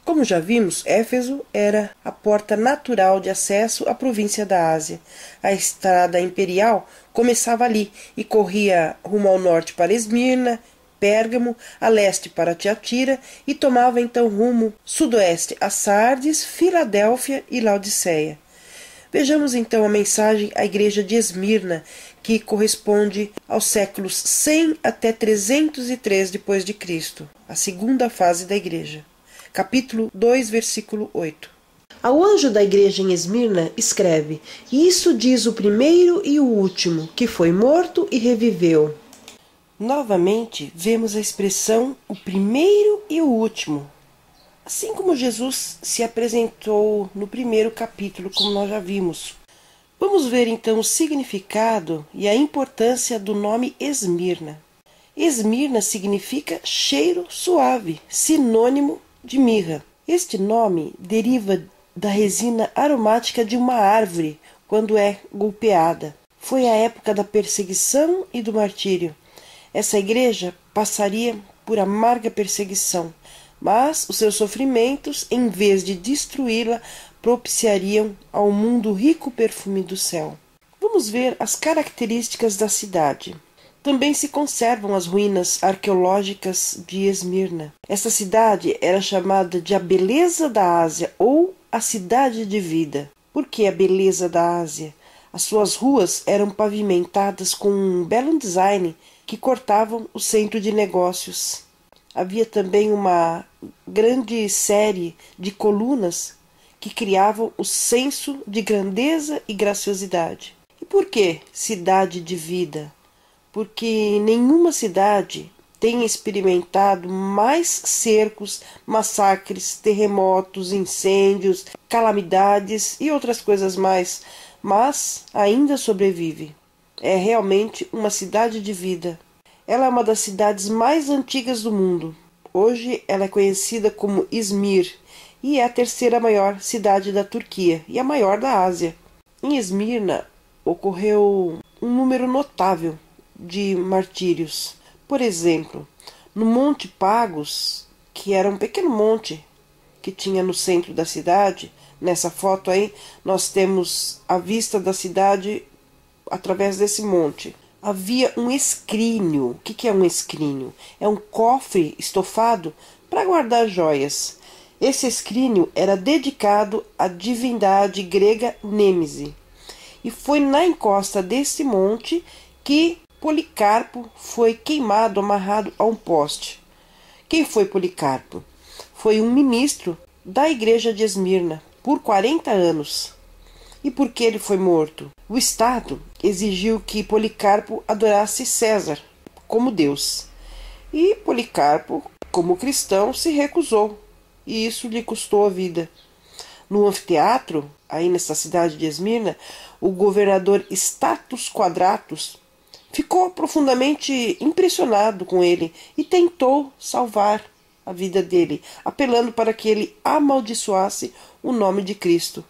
Como já vimos, Éfeso era a porta natural de acesso à província da Ásia. A estrada imperial começava ali e corria rumo ao norte para Esmirna, Pérgamo, a leste para Tiatira e tomava então rumo sudoeste a Sardes, Filadélfia e Laodiceia. Vejamos então a mensagem à igreja de Esmirna, que corresponde aos séculos 100 até 303 d.C., a segunda fase da igreja. Capítulo 2, versículo 8. Ao anjo da igreja em Esmirna escreve: Isso diz o primeiro e o último, que foi morto e reviveu. Novamente vemos a expressão o primeiro e o último. Assim como Jesus se apresentou no primeiro capítulo, como nós já vimos. Vamos ver então o significado e a importância do nome Esmirna. Esmirna significa cheiro suave, sinônimo de mirra. Este nome deriva da resina aromática de uma árvore quando é golpeada. Foi a época da perseguição e do martírio. Essa igreja passaria por amarga perseguição, mas os seus sofrimentos, em vez de destruí-la, propiciariam ao mundo rico perfume do céu. Vamos ver as características da cidade. Também se conservam as ruínas arqueológicas de Esmirna. Esta cidade era chamada de a beleza da Ásia ou a cidade de vida. Por que a beleza da Ásia? As suas ruas eram pavimentadas com um belo design que cortavam o centro de negócios. Havia também uma grande série de colunas que criavam o senso de grandeza e graciosidade. E por que cidade de vida? Porque nenhuma cidade tem experimentado mais cercos, massacres, terremotos, incêndios, calamidades e outras coisas mais, mas ainda sobrevive. É realmente uma cidade de vida. Ela é uma das cidades mais antigas do mundo. Hoje ela é conhecida como Izmir e é a terceira maior cidade da Turquia e a maior da Ásia. Em Esmirna ocorreu um número notável de martírios. Por exemplo, no Monte Pagos, que era um pequeno monte que tinha no centro da cidade, nessa foto aí nós temos a vista da cidade através desse monte. Havia um escrínio. O que é um escrínio? É um cofre estofado para guardar joias. Esse escrínio era dedicado à divindade grega Nêmese. E foi na encosta desse monte que Policarpo foi queimado, amarrado a um poste. Quem foi Policarpo? Foi um ministro da igreja de Esmirna por 40 anos. E por que ele foi morto? O Estado exigiu que Policarpo adorasse César como Deus. E Policarpo, como cristão, se recusou. E isso lhe custou a vida. No anfiteatro, aí nessa cidade de Esmirna, o governador Status Quadratus ficou profundamente impressionado com ele e tentou salvar a vida dele, apelando para que ele amaldiçoasse o nome de Cristo.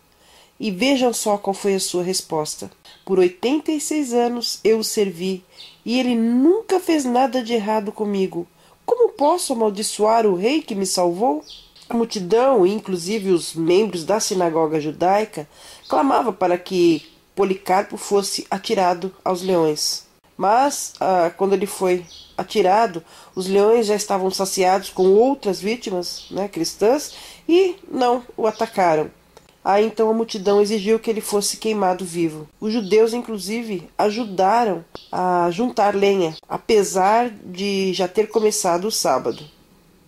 E vejam só qual foi a sua resposta. Por 86 anos eu o servi, e ele nunca fez nada de errado comigo. Como posso amaldiçoar o rei que me salvou? A multidão, inclusive os membros da sinagoga judaica, clamava para que Policarpo fosse atirado aos leões. Mas, quando ele foi atirado, os leões já estavam saciados com outras vítimas, cristãs, e não o atacaram. Aí então a multidão exigiu que ele fosse queimado vivo. Os judeus, inclusive, ajudaram a juntar lenha, apesar de já ter começado o sábado.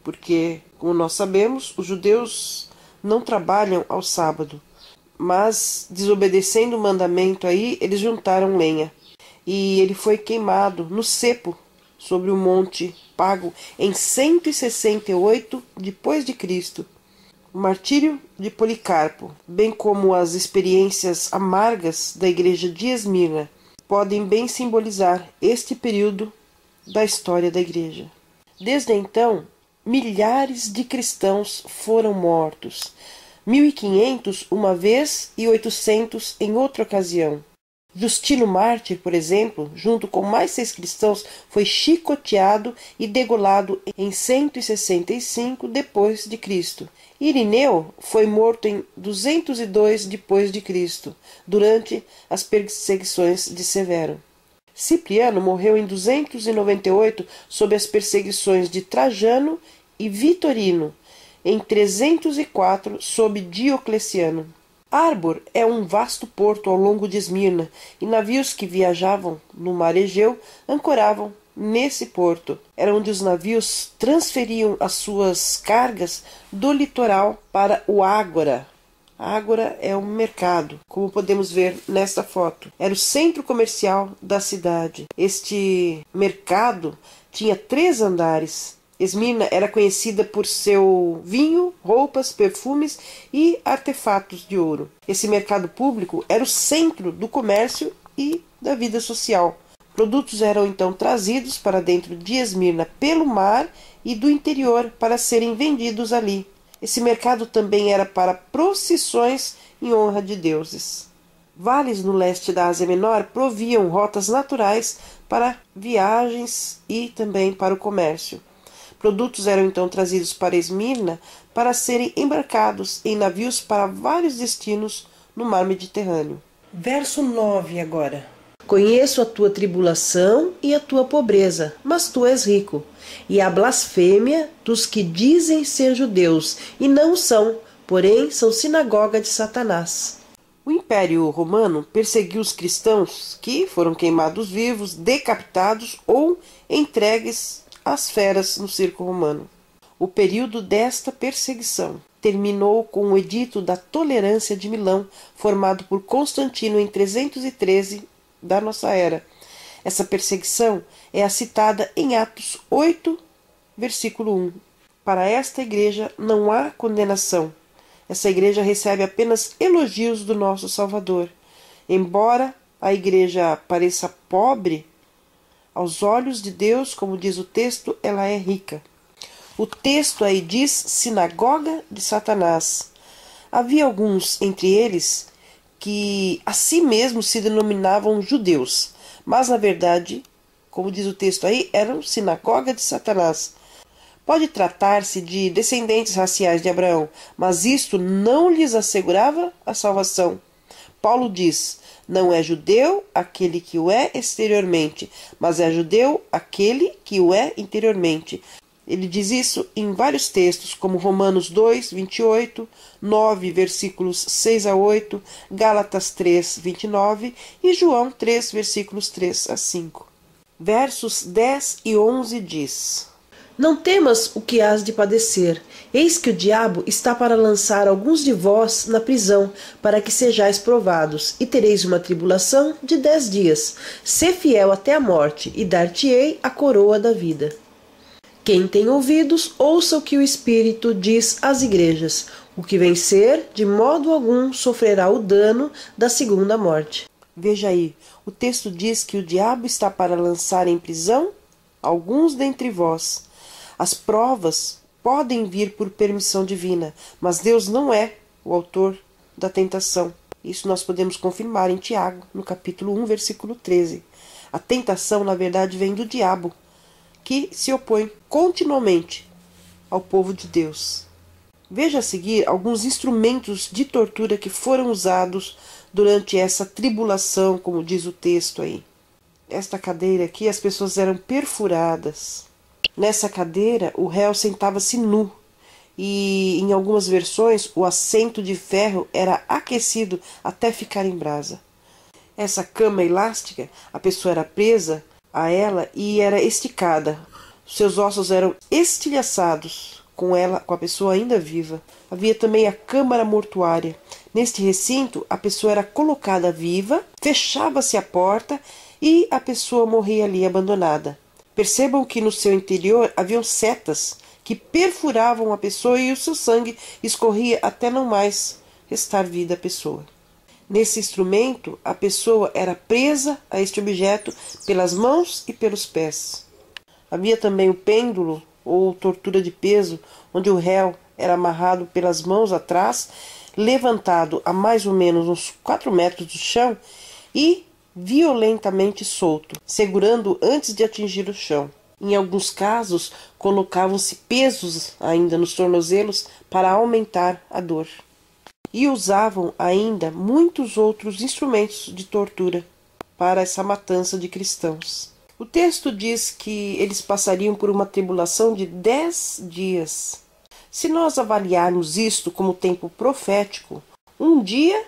Porque, como nós sabemos, os judeus não trabalham ao sábado. Mas, desobedecendo o mandamento aí, eles juntaram lenha. E ele foi queimado no cepo, sobre o monte Pago, em 168 d.C. O martírio de Policarpo, bem como as experiências amargas da igreja de Esmirna, podem bem simbolizar este período da história da igreja. Desde então, milhares de cristãos foram mortos, 1.500 uma vez e 800 em outra ocasião. Justino Mártir, por exemplo, junto com mais 6 cristãos, foi chicoteado e degolado em 165 depois de Cristo. Irineu foi morto em 202 depois de Cristo, durante as perseguições de Severo. Cipriano morreu em 298 sob as perseguições de Trajano e Vitorino, em 304 sob Diocleciano. Arbor é um vasto porto ao longo de Esmirna, e navios que viajavam no mar Egeu ancoravam nesse porto. Era onde os navios transferiam as suas cargas do litoral para o Ágora. Ágora é um mercado, como podemos ver nesta foto. Era o centro comercial da cidade. Este mercado tinha 3 andares. Esmirna era conhecida por seu vinho, roupas, perfumes e artefatos de ouro. Esse mercado público era o centro do comércio e da vida social. Produtos eram então trazidos para dentro de Esmirna pelo mar e do interior para serem vendidos ali. Esse mercado também era para procissões em honra de deuses. Vales no leste da Ásia Menor proviam rotas naturais para viagens e também para o comércio. Produtos eram então trazidos para Esmirna para serem embarcados em navios para vários destinos no mar Mediterrâneo. Verso 9 agora. Conheço a tua tribulação e a tua pobreza, mas tu és rico, e a blasfêmia dos que dizem ser judeus, e não são, porém são sinagoga de Satanás. O Império Romano perseguiu os cristãos que foram queimados vivos, decapitados ou entregues às feras no circo romano. O período desta perseguição terminou com o Edito da Tolerância de Milão, formado por Constantino em 313 da nossa era. Essa perseguição é a citada em Atos 8, versículo 1. Para esta igreja não há condenação. Essa igreja recebe apenas elogios do nosso Salvador. Embora a igreja pareça pobre, aos olhos de Deus, como diz o texto, ela é rica. O texto aí diz sinagoga de Satanás. Havia alguns entre eles que a si mesmos se denominavam judeus, mas na verdade, como diz o texto aí, eram sinagoga de Satanás. Pode tratar-se de descendentes raciais de Abraão, mas isto não lhes assegurava a salvação. Paulo diz: não é judeu aquele que o é exteriormente, mas é judeu aquele que o é interiormente. Ele diz isso em vários textos, como Romanos 2, 28, 9, versículos 6 a 8, Gálatas 3, 29 e João 3, versículos 3 a 5. Versos 10 e 11 diz: não temas o que hás de padecer. Eis que o diabo está para lançar alguns de vós na prisão, para que sejais provados, e tereis uma tribulação de 10 dias. Sê fiel até a morte, e dar-te-ei a coroa da vida. Quem tem ouvidos, ouça o que o Espírito diz às igrejas. O que vencer, de modo algum, sofrerá o dano da segunda morte. Veja aí, o texto diz que o diabo está para lançar em prisão alguns dentre vós. As provas podem vir por permissão divina, mas Deus não é o autor da tentação. Isso nós podemos confirmar em Tiago, no capítulo 1, versículo 13. A tentação, na verdade, vem do diabo, que se opõe continuamente ao povo de Deus. Veja a seguir alguns instrumentos de tortura que foram usados durante essa tribulação, como diz o texto aí. Esta cadeira aqui, as pessoas eram perfuradas. Nessa cadeira, o réu sentava-se nu, e em algumas versões o assento de ferro era aquecido até ficar em brasa. Essa cama elástica, a pessoa era presa a ela e era esticada. Seus ossos eram estilhaçados com a pessoa ainda viva. Havia também a câmara mortuária. Neste recinto, a pessoa era colocada viva, fechava-se a porta e a pessoa morria ali abandonada. Percebam que no seu interior haviam setas que perfuravam a pessoa e o seu sangue escorria até não mais restar vida à pessoa. Nesse instrumento, a pessoa era presa a este objeto pelas mãos e pelos pés. Havia também o pêndulo, ou tortura de peso, onde o réu era amarrado pelas mãos atrás, levantado a mais ou menos uns 4 metros do chão e violentamente solto, segurando antes de atingir o chão. Em alguns casos, colocavam-se pesos ainda nos tornozelos para aumentar a dor. E usavam ainda muitos outros instrumentos de tortura para essa matança de cristãos. O texto diz que eles passariam por uma tribulação de 10 dias. Se nós avaliarmos isto como tempo profético, um dia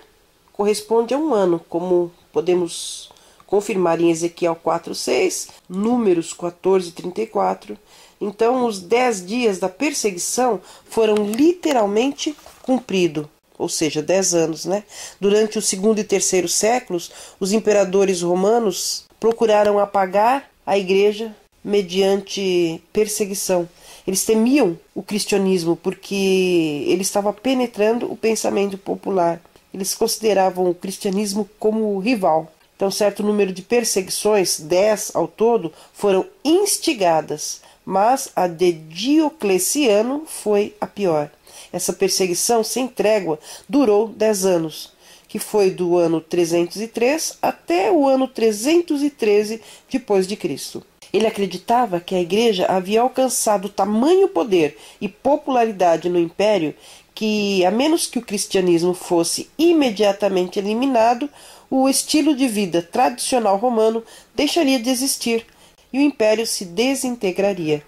corresponde a um ano, como podemos confirmar em Ezequiel 4:6, Números 14:34. Então, os 10 dias da perseguição foram literalmente cumpridos, ou seja, 10 anos, né? Durante o segundo e terceiro séculos, os imperadores romanos procuraram apagar a igreja mediante perseguição. Eles temiam o cristianismo porque ele estava penetrando o pensamento popular. Eles consideravam o cristianismo como rival. Então, certo número de perseguições, 10 ao todo, foram instigadas, mas a de Diocleciano foi a pior. Essa perseguição sem trégua durou 10 anos, que foi do ano 303 até o ano 313 depois de Cristo. Ele acreditava que a igreja havia alcançado tamanho poder e popularidade no império que, a menos que o cristianismo fosse imediatamente eliminado, o estilo de vida tradicional romano deixaria de existir e o império se desintegraria.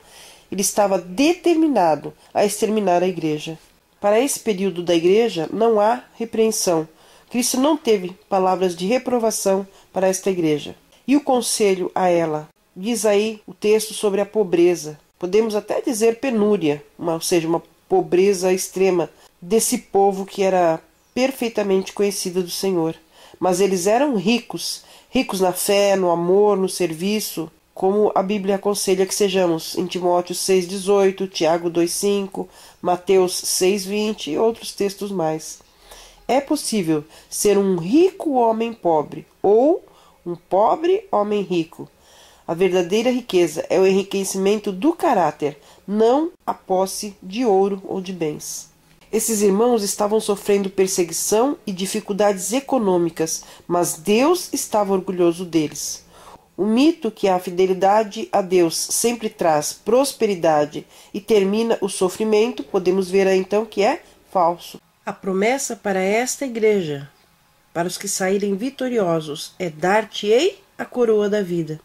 Ele estava determinado a exterminar a igreja. Para esse período da igreja não há repreensão. Cristo não teve palavras de reprovação para esta igreja. E o conselho a ela? Diz aí o texto sobre a pobreza. Podemos até dizer penúria, ou seja, uma pobreza extrema desse povo que era perfeitamente conhecido do Senhor. Mas eles eram ricos, ricos na fé, no amor, no serviço, como a Bíblia aconselha que sejamos, em Timóteo 6,18, Tiago 2,5, Mateus 6,20 e outros textos mais. É possível ser um rico homem pobre ou um pobre homem rico. A verdadeira riqueza é o enriquecimento do caráter, não a posse de ouro ou de bens. Esses irmãos estavam sofrendo perseguição e dificuldades econômicas, mas Deus estava orgulhoso deles. O mito que a fidelidade a Deus sempre traz prosperidade e termina o sofrimento, podemos ver aí então que é falso. A promessa para esta igreja, para os que saírem vitoriosos, é dar-te-ei a coroa da vida.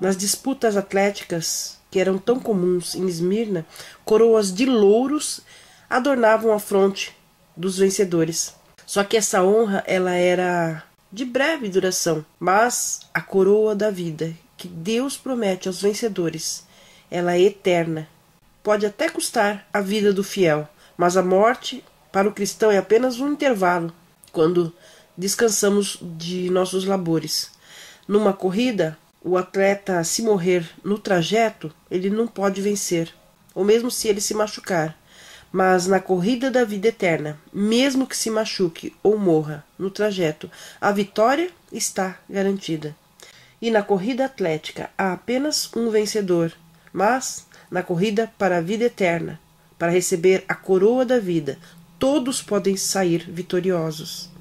Nas disputas atléticas, que eram tão comuns em Esmirna, coroas de louros adornavam a fronte dos vencedores. Só que essa honra ela era de breve duração, mas a coroa da vida que Deus promete aos vencedores, ela é eterna. Pode até custar a vida do fiel, mas a morte para o cristão é apenas um intervalo, quando descansamos de nossos labores. Numa corrida, o atleta, se morrer no trajeto, ele não pode vencer, ou mesmo se ele se machucar. Mas na corrida da vida eterna, mesmo que se machuque ou morra no trajeto, a vitória está garantida. E na corrida atlética há apenas um vencedor, mas na corrida para a vida eterna, para receber a coroa da vida, todos podem sair vitoriosos.